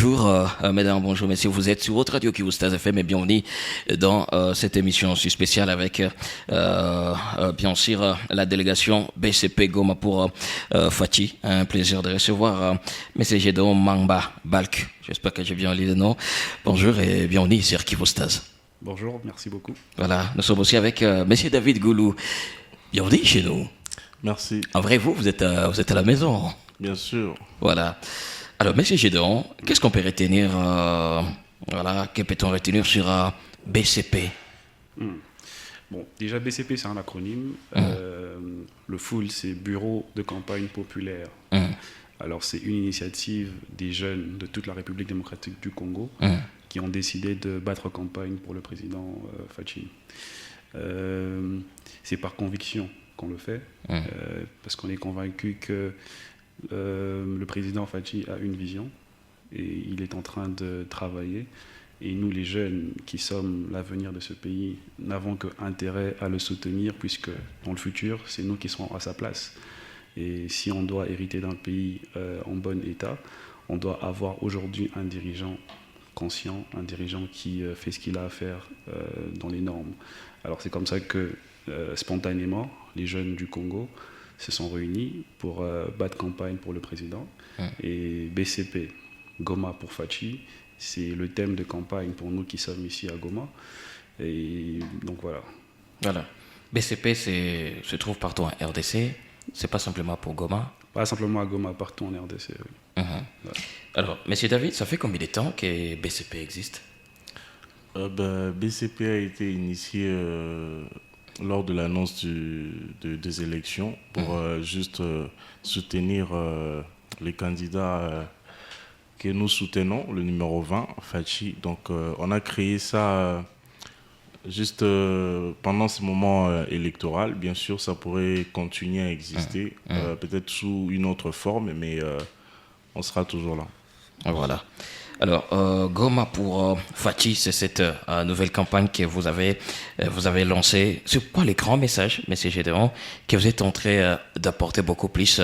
Bonjour mesdames, bonjour messieurs, vous êtes sur votre radio Kiwustaz FM et bienvenue dans cette émission si spéciale avec bien sûr la délégation BCP Goma pour Fachi. Un plaisir de recevoir M. Gédéon Mangba Balk, j'espère que j'ai bien lu le nom. Bonjour et bienvenue sur Kiwustaz. Bonjour, merci beaucoup. Voilà, nous sommes aussi avec M. David Goulou. Bienvenue chez nous. Merci. En vrai, vous êtes à la maison. Bien sûr. Voilà. Alors, M. Gédéon, qu'est-ce qu'on peut retenir, que peut-on retenir sur BCP? Bon, déjà, BCP, c'est un acronyme. Le FUL, c'est Bureau de campagne populaire. Alors, c'est une initiative des jeunes de toute la République démocratique du Congo qui ont décidé de battre campagne pour le président Fachi. C'est par conviction qu'on le fait, parce qu'on est convaincu que le président Fachi a une vision et il est en train de travailler. Et nous, les jeunes qui sommes l'avenir de ce pays, n'avons qu'intérêt à le soutenir puisque dans le futur, c'est nous qui serons à sa place. Et si on doit hériter d'un pays en bon état, on doit avoir aujourd'hui un dirigeant conscient, un dirigeant qui fait ce qu'il a à faire dans les normes. Alors c'est comme ça que spontanément, les jeunes du Congo se sont réunis pour battre campagne pour le président. Et BCP, Goma pour Fachi, c'est le thème de campagne pour nous qui sommes ici à Goma. Et donc voilà. Voilà. BCP se trouve partout en RDC. C'est pas simplement pour Goma. Pas simplement à Goma, partout en RDC. Oui. Voilà. Alors, Monsieur David, ça fait combien de temps que BCP existe? BCP a été initié lors de l'annonce des élections pour juste soutenir les candidats que nous soutenons, le numéro 20, Fachi. Donc on a créé ça juste pendant ce moment électoral. Bien sûr, ça pourrait continuer à exister, peut-être sous une autre forme, mais on sera toujours là. Voilà. Alors, Goma pour Fachi, c'est cette nouvelle campagne que vous avez lancée. C'est quoi les grands messages, M. Gédéon, que vous êtes en train d'apporter beaucoup plus,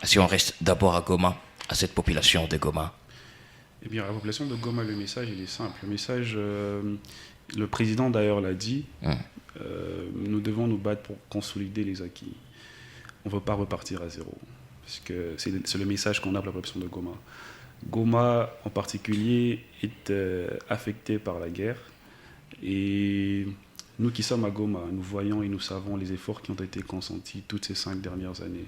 si on reste d'abord à Goma, à cette population de Goma? Eh bien, à la population de Goma, le message, il est simple. Le message, le président d'ailleurs l'a dit, nous devons nous battre pour consolider les acquis. On ne veut pas repartir à zéro, parce que c'est le message qu'on a pour la population de Goma. Goma, en particulier, est affecté par la guerre. Et nous qui sommes à Goma, nous voyons et nous savons les efforts qui ont été consentis toutes ces 5 dernières années.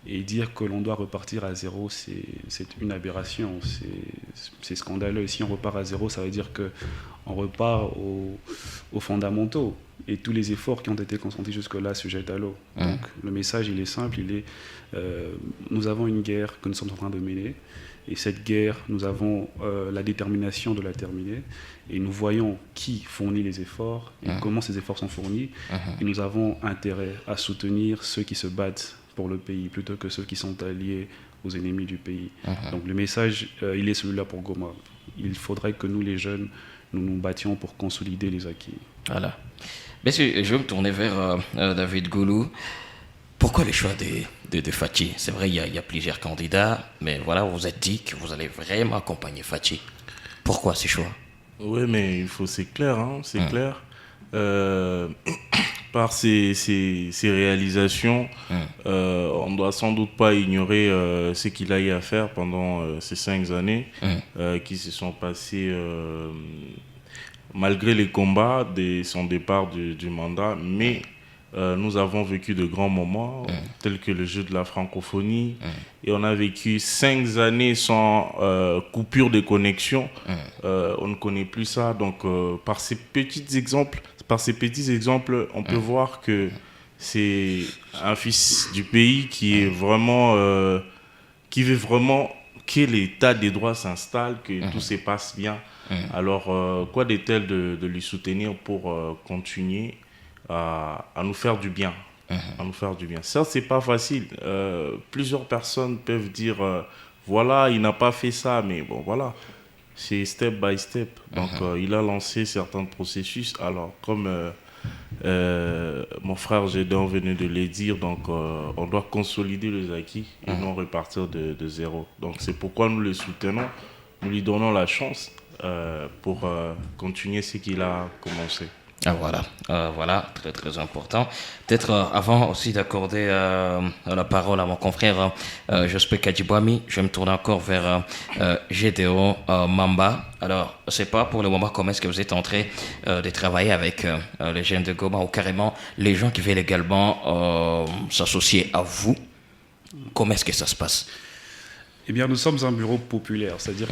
Et dire que l'on doit repartir à zéro, c'est une aberration, c'est scandaleux. Si on repart à zéro, ça veut dire qu'on repart aux fondamentaux. Et tous les efforts qui ont été consentis jusque-là se jettent à l'eau. Donc le message, il est simple, nous avons une guerre que nous sommes en train de mener. Et cette guerre, nous avons la détermination de la terminer. Et nous voyons qui fournit les efforts et comment ces efforts sont fournis. Et nous avons intérêt à soutenir ceux qui se battent pour le pays plutôt que ceux qui sont alliés aux ennemis du pays. Donc le message, il est celui-là pour Goma. Il faudrait que nous, les jeunes, nous nous battions pour consolider les acquis. Voilà. Monsieur, je vais me tourner vers David Goulou. Pourquoi le choix de Fachi? C'est vrai, il y a plusieurs candidats, mais voilà, vous vous êtes dit que vous allez vraiment accompagner Fachi. Pourquoi ce choix? Oui, mais c'est clair, hein, c'est clair. Par ces réalisations, on ne doit sans doute pas ignorer ce qu'il a eu à faire pendant ces 5 années qui se sont passées malgré les combats de son départ du mandat, mais nous avons vécu de grands moments tels que le jeu de la francophonie et on a vécu 5 années sans coupure de connexion. On ne connaît plus ça, donc par ces petits exemples, on peut voir que c'est un fils du pays qui est vraiment, qui veut vraiment que l'état des droits s'installe, que tout se passe bien. Alors, quoi de tel de lui soutenir pour continuer à nous faire du bien, à nous faire du bien. Ça, c'est pas facile. Plusieurs personnes peuvent dire, voilà, il n'a pas fait ça, mais bon, voilà. C'est step by step. Donc, il a lancé certains processus. Alors, comme mon frère Gédéon venait de le dire, donc on doit consolider les acquis et non repartir de zéro. Donc, c'est pourquoi nous le soutenons. nous lui donnons la chance pour continuer ce qu'il a commencé. Ah, voilà, très très important. Peut-être avant aussi d'accorder la parole à mon confrère Jospé Kadjibouami, je vais me tourner encore vers Gédéon Mamba. Alors, je ne sais pas pour le moment comment est-ce que vous êtes en train de travailler avec les jeunes de Goma ou carrément les gens qui veulent également s'associer à vous. Comment est-ce que ça se passe? Eh bien, nous sommes un bureau populaire, c'est-à-dire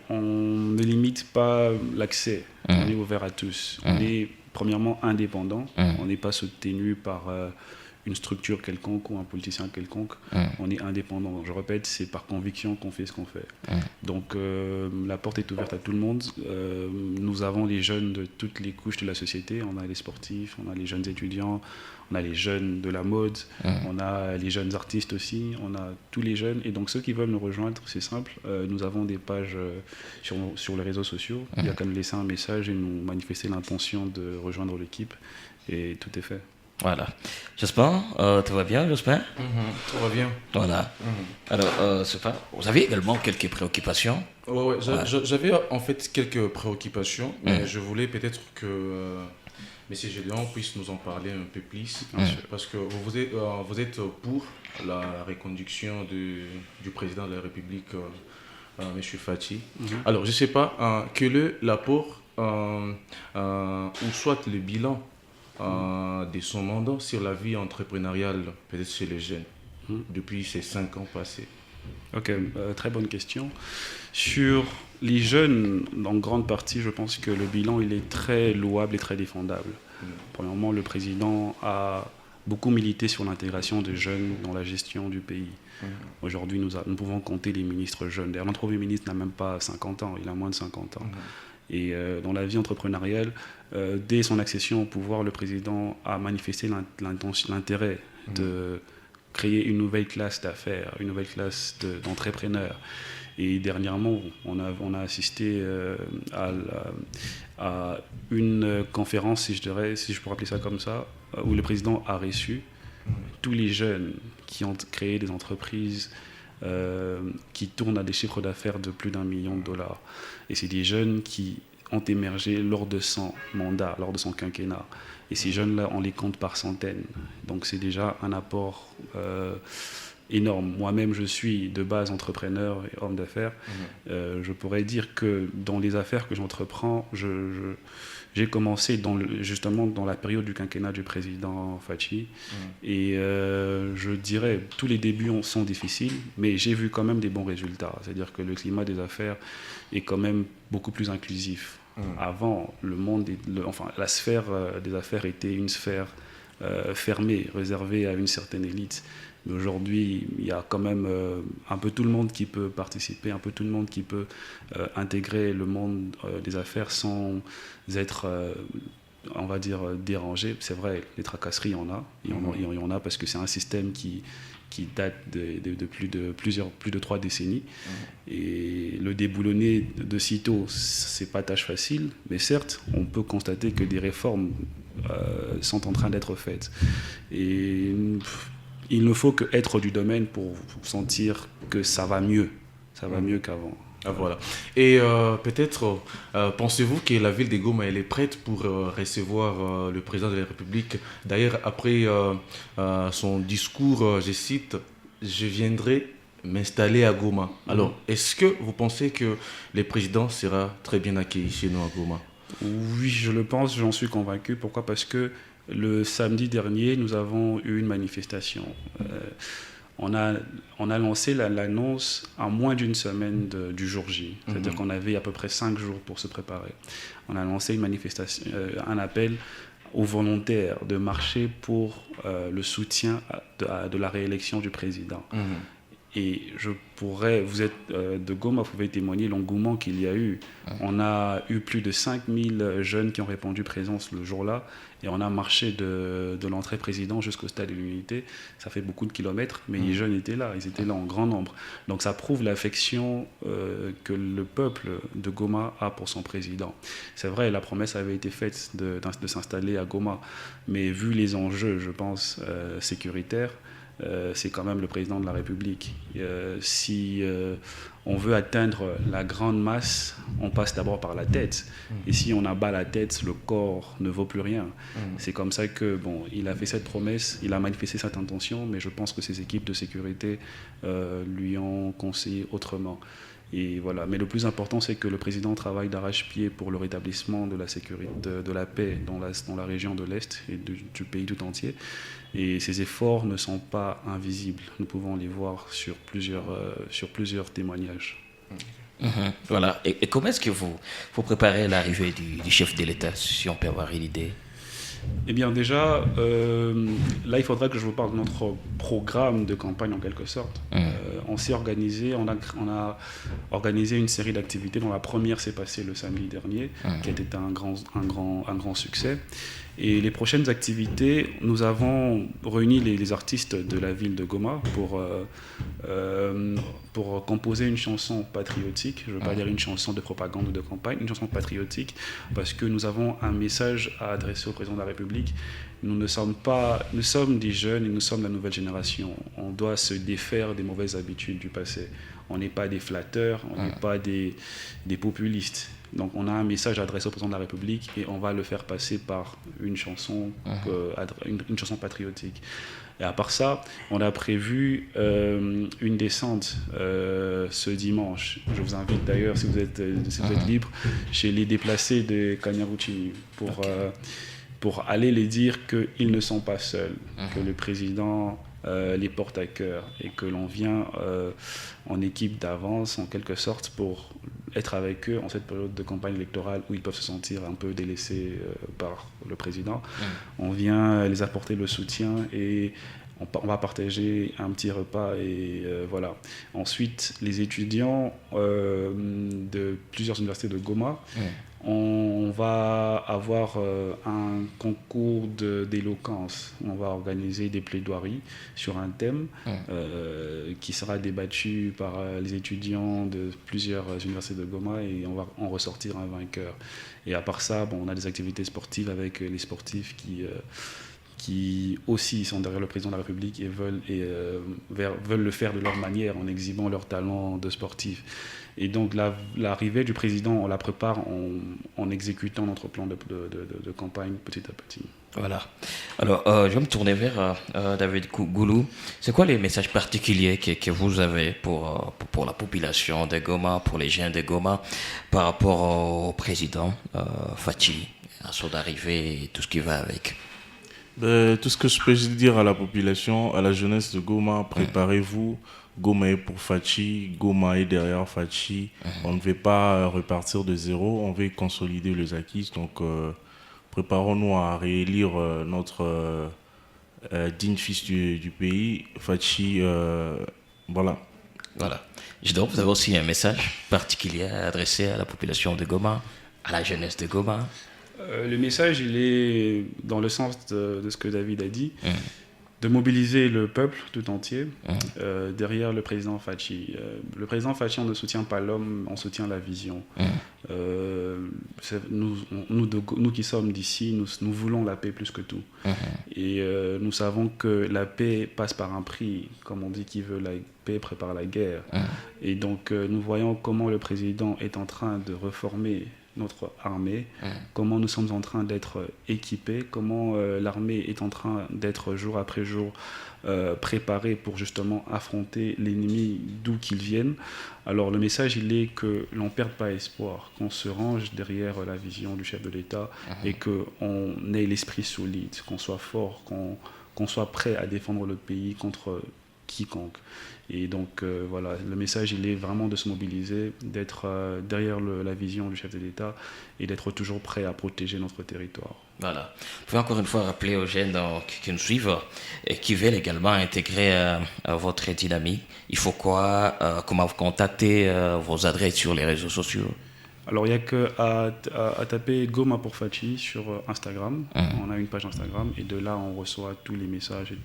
qu'on ne limite pas l'accès, on est ouvert à tous. On est premièrement indépendant, on n'est pas soutenu par une structure quelconque ou un politicien quelconque, on est indépendant. Je répète, c'est par conviction qu'on fait ce qu'on fait. Donc la porte est ouverte à tout le monde. Nous avons les jeunes de toutes les couches de la société, on a les sportifs, on a les jeunes étudiants, on a les jeunes de la mode, on a les jeunes artistes aussi, on a tous les jeunes. Et donc ceux qui veulent nous rejoindre, c'est simple, nous avons des pages sur les réseaux sociaux. Il n'y a qu'à nous laisser un message et nous manifester l'intention de rejoindre l'équipe et tout est fait. Voilà. J'espère, tout va bien, j'espère. Tout va bien. Voilà. Alors, c'est pas. Vous avez également quelques préoccupations? Ouais. J'avais en fait quelques préoccupations, mais je voulais peut-être que M. Gédéon puisse nous en parler un peu plus, parce que vous êtes pour la reconduction du président de la République, M. Fathi. Alors, je ne sais pas quel est l'apport ou soit le bilan de son mandat sur la vie entrepreneuriale, peut-être chez les jeunes, depuis ces 5 ans passés. Ok, très bonne question. Sur les jeunes, en grande partie, je pense que le bilan il est très louable et très défendable. Premièrement, le président a beaucoup milité sur l'intégration des jeunes dans la gestion du pays. Aujourd'hui, nous pouvons compter les ministres jeunes. D'ailleurs, notre premier ministre n'a même pas 50 ans, il a moins de 50 ans. Et dans la vie entrepreneuriale, dès son accession au pouvoir, le président a manifesté l'intérêt de créer une nouvelle classe d'affaires, une nouvelle classe d'entrepreneurs. Et dernièrement, on a assisté à une conférence, si je peux appeler ça comme ça, où le président a reçu tous les jeunes qui ont créé des entreprises qui tournent à des chiffres d'affaires de plus d'1 million de dollars. Et c'est des jeunes qui ont émergé lors de son mandat, lors de son quinquennat. Et ces jeunes-là, on les compte par centaines. Donc c'est déjà un apport énorme. Moi-même, je suis de base entrepreneur et homme d'affaires. Je pourrais dire que dans les affaires que j'entreprends, j'ai commencé justement dans la période du quinquennat du président Fathi. Et je dirais, tous les débuts sont difficiles, mais j'ai vu quand même des bons résultats. C'est-à-dire que le climat des affaires est quand même beaucoup plus inclusif. Avant, la sphère des affaires était une sphère fermée, réservée à une certaine élite. Mais aujourd'hui, il y a quand même un peu tout le monde qui peut participer, un peu tout le monde qui peut intégrer le monde des affaires sans être, on va dire, dérangé. C'est vrai, les tracasseries, il y en a parce que c'est un système qui date de plus de 3 décennies. Et le déboulonner de sitôt, c'est pas tâche facile, mais certes, on peut constater que des réformes sont en train d'être faites. Et il ne faut qu'être du domaine pour sentir que ça va mieux. Ça va mieux qu'avant. Ah, voilà. Et peut-être, pensez-vous que la ville de Goma elle est prête pour recevoir le président de la République? D'ailleurs, après son discours, je cite, « Je viendrai m'installer à Goma ». Alors, est-ce que vous pensez que le président sera très bien accueilli chez nous à Goma? Oui, je le pense, j'en suis convaincu. Pourquoi? Parce que le samedi dernier, nous avons eu une manifestation. On a lancé l'annonce à moins d'une semaine du jour J. C'est-à-dire qu'on avait à peu près 5 jours pour se préparer. On a lancé une manifestation, un appel aux volontaires de marcher pour le soutien de la réélection du président. Et vous êtes de Goma, vous pouvez témoigner l'engouement qu'il y a eu. On a eu plus de 5000 jeunes qui ont répondu présence le jour-là. Et on a marché de l'entrée président jusqu'au stade de l'Unité. Ça fait beaucoup de kilomètres, mais les jeunes étaient là. Ils étaient là en grand nombre. Donc ça prouve l'affection que le peuple de Goma a pour son président. C'est vrai, la promesse avait été faite de s'installer à Goma. Mais vu les enjeux, je pense, sécuritaires, c'est quand même le président de la République. Si on veut atteindre la grande masse, on passe d'abord par la tête. Et si on abat la tête, le corps ne vaut plus rien. C'est comme ça que, bon, il a fait cette promesse, il a manifesté cette intention, mais je pense que ses équipes de sécurité lui ont conseillé autrement. Et voilà. Mais le plus important, c'est que le président travaille d'arrache-pied pour le rétablissement de la sécurité, de la paix dans la région de l'Est et du pays tout entier. Et ces efforts ne sont pas invisibles. Nous pouvons les voir sur plusieurs témoignages. Voilà. Et comment est-ce que vous préparez l'arrivée du chef de l'État, si on peut avoir une idée? Eh bien déjà, là il faudra que je vous parle de notre programme de campagne en quelque sorte. On s'est organisé, on a organisé une série d'activités dont la première s'est passée le samedi dernier, qui a été un grand succès. Et les prochaines activités, nous avons réuni les artistes de la ville de Goma pour composer une chanson patriotique. Je ne veux pas dire une chanson de propagande ou de campagne, une chanson patriotique, parce que nous avons un message à adresser au président de la République. Nous sommes des jeunes et nous sommes la nouvelle génération. On doit se défaire des mauvaises habitudes du passé. On n'est pas des flatteurs, on n'est pas des populistes. Donc on a un message adressé au président de la République et on va le faire passer par une chanson, une chanson patriotique. Et à part ça, on a prévu une descente ce dimanche. Je vous invite d'ailleurs, si vous êtes libre, chez les déplacés de Kanyaruchi pour aller les dire qu'ils ne sont pas seuls, que le président les porte à cœur et que l'on vient en équipe d'avance en quelque sorte pour être avec eux en cette période de campagne électorale où ils peuvent se sentir un peu délaissés par le président. On vient les apporter le soutien et on va partager un petit repas et voilà. Ensuite, les étudiants de plusieurs universités de Goma, on va avoir un concours d'éloquence. On va organiser des plaidoiries sur un thème qui sera débattu par les étudiants de plusieurs universités de Goma et on va en ressortir un vainqueur. Et à part ça, on a des activités sportives avec les sportifs qui aussi sont derrière le président de la République et veulent le faire de leur manière en exhibant leur talent de sportif. Et donc l'arrivée du président, on la prépare en exécutant notre plan de campagne petit à petit. Voilà. Alors, je vais me tourner vers David Goulou. C'est quoi les messages particuliers que vous avez pour la population de Goma, pour les jeunes de Goma, par rapport au président Fachi, à son arrivée et tout ce qui va avec? Tout ce que je peux dire à la population, à la jeunesse de Goma, préparez-vous. Goma est pour Fachi, Goma est derrière Fachi. On ne veut pas repartir de zéro, on veut consolider les acquis. Donc, préparons-nous à réélire notre digne fils du pays, Fachi. Voilà. Je dois vous avez aussi un message particulier à adresser à la population de Goma, à la jeunesse de Goma. Le message, il est dans le sens de ce que David a dit, de mobiliser le peuple tout entier derrière le président Fachi. Le président Fachi, on ne soutient pas l'homme, on soutient la vision. Nous qui sommes d'ici, nous voulons la paix plus que tout. Et nous savons que la paix passe par un prix. Comme on dit, qui veut la paix prépare la guerre. Et donc, nous voyons comment le président est en train de reformer notre armée, comment nous sommes en train d'être équipés, comment l'armée est en train d'être jour après jour préparée pour justement affronter l'ennemi d'où qu'il vienne. Alors le message, il est que l'on ne perde pas espoir, qu'on se range derrière la vision du chef de l'État et qu'on ait l'esprit solide, qu'on soit fort, qu'on soit prêt à défendre le pays contre quiconque. Et donc voilà, le message, il est vraiment de se mobiliser, d'être derrière la vision du chef de l'État et d'être toujours prêt à protéger notre territoire. Voilà. Vous pouvez encore une fois rappeler aux jeunes qui nous suivent et qui veulent également intégrer votre dynamique. Il faut quoi? Comment vous contacter? Vos adresses sur les réseaux sociaux? Alors, il n'y a qu'à taper Goma pour Fachi sur Instagram. On a une page Instagram et de là, on reçoit tous les messages et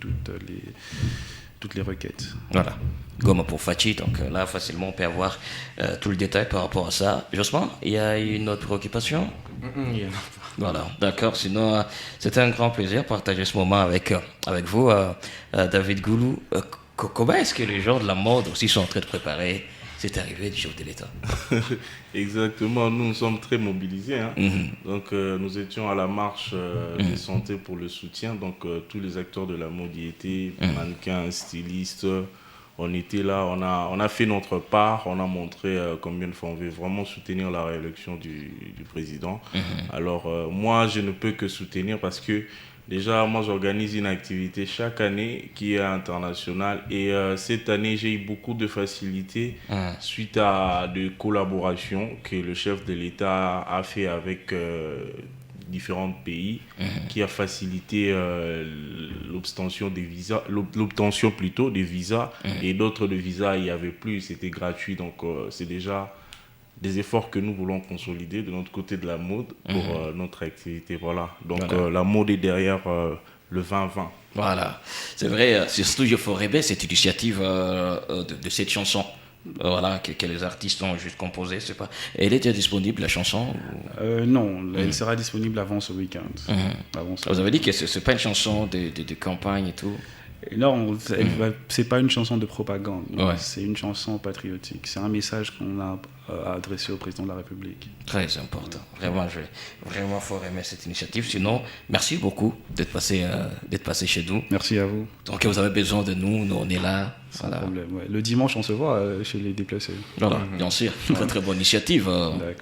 toutes les requêtes. Voilà, Goma pour Fachi, donc là facilement on peut avoir tout le détail par rapport à ça. Jospin, il y a une autre préoccupation? Il y en a pas. Voilà, d'accord. Sinon, c'était un grand plaisir de partager ce moment avec vous, David Goulou. Comment est-ce que les gens de la mode aussi sont en train de préparer cette arrivée du chef de l'État? Exactement, nous sommes très mobilisés. Hein. Donc, nous étions à la marche de santé pour le soutien. Donc, tous les acteurs de la mode y étaient, mannequins, stylistes. On était là, on a fait notre part, on a montré combien de fois on veut vraiment soutenir la réélection du président. Alors, moi, je ne peux que soutenir parce que déjà, moi, j'organise une activité chaque année qui est internationale. Et cette année, j'ai eu beaucoup de facilité suite à des collaborations que le chef de l'État a fait avec différents pays, qui a facilité l'obtention des visas, l'obtention plutôt des visas. Et d'autres de visas, il n'y avait plus, c'était gratuit. Donc, c'est déjà des efforts que nous voulons consolider de notre côté de la mode pour notre activité. Voilà. Donc, la mode est derrière le 2020. Voilà. C'est vrai, c'est Studio Forébé, cette initiative de cette chanson. Voilà, que les artistes ont juste composé, c'est pas. Elle est déjà disponible, la chanson Non, elle sera disponible avant ce week-end. Vous avez dit que c'est pas une chanson de campagne et tout? Non, c'est pas une chanson de propagande. C'est une chanson patriotique. C'est un message qu'on a adressé au président de la République. Très important. Vraiment, je vais vraiment fort aimer cette initiative. Sinon, merci beaucoup d'être passé chez nous. Merci à vous. Donc, vous avez besoin de nous, on est là. Sans problème. Ouais. Le dimanche, on se voit chez les déplacés. Voilà, bien sûr. Très très bonne initiative.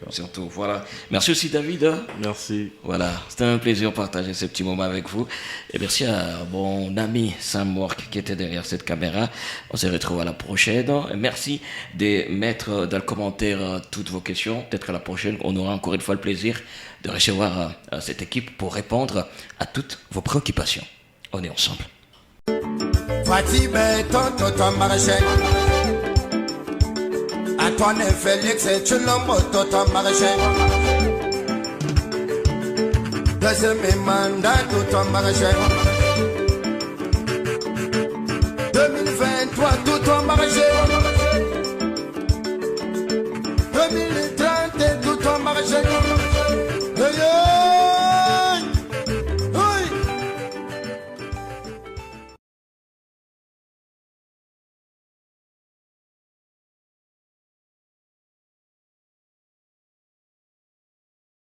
Surtout. Voilà. Merci aussi, David. Merci. Voilà, c'était un plaisir de partager ce petit moment avec vous. Et merci à mon ami Sam Work qui était derrière cette caméra. On se retrouve à la prochaine. Et merci de mettre dans le commentaire toutes vos questions. Peut-être à la prochaine, on aura encore une fois le plaisir de recevoir cette équipe pour répondre à toutes vos préoccupations. On est ensemble. Antoine Félix et Chulombo Toto Marché. Deuxième mandat Toto Marché.